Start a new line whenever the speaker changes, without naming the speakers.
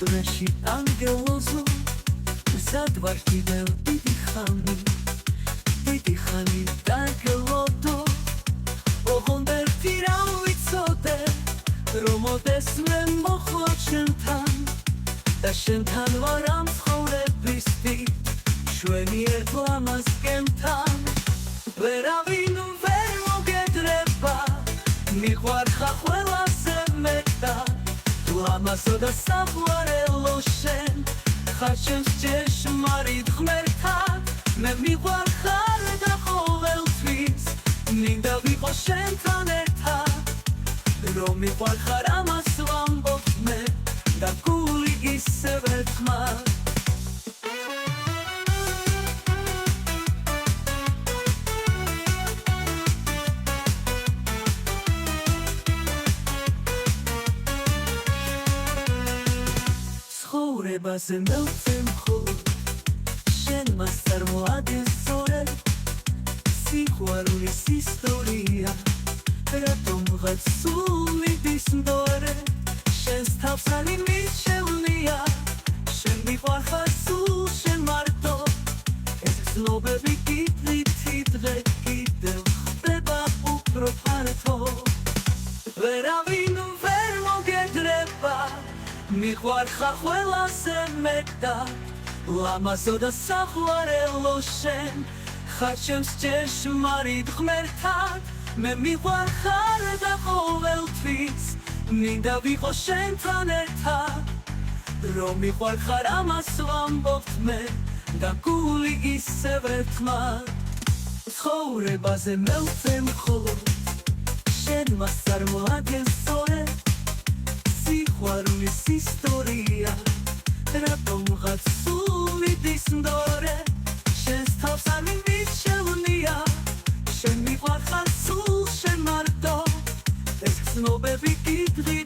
უდრეში ანგელოზო მზად ვარ კიდევ დიდი ხანი დაგელოდო ოღონდ ერთი რა ვიცოდე რომ მოდეს მე მოხვალ შენთან და შენთან ვარ ამ ცხოვრებისთვის ჩვენი ერთ ლამაზ გემთან ვერავინ ვერ მოგედრება მიყვარხარ ყველაზე მეტად ლამაზო და საყვარელო შენ ხარ ჩემს ჭეშმარიტ ღმერთად მე მიყვარხარ და ყოველთვის მინდა ვიყო შენთან ერთად რომ მიყვარხარ ამას ვამბობ მე და გული ისევ ერთმანეთს ცხოვრებაზე მელწე მხოლოდ შენ მას წარმოადგენს სწორედ სიყვარულის ისტორია რატომღაც სულ მიდის მდორე შენს თავს ალი მიჩევნია შენ მიყვარხარ სულ შენ მარტო ეს გზნობები კიდე კიდევ ხდება უფრო ფართო ვერავინ ვერ მოგედრება მიყვარხარ ყველაზე მეტად ლამაზო და საყვარელო შენ ხარ ჩემს ჭეშმარიტ ღმერთად მე მიყვარხარ და ყოველთვის მინდა ვიყო შენთან ერთად რომ მიყვარხარ ამას ვამბობ მე და გული ისევ ერთმანეთს ცხოვრებაზე მელწე მხოლოდ შენ მას წარმოადგენს სწორედ სიყვარულის ისტორია რატომღაც სულ მიდის მდორე შენს თავს ალი მიჩევნია შენ მიყვარხარ სულ შენ მარტო ეს გზნობები კიდე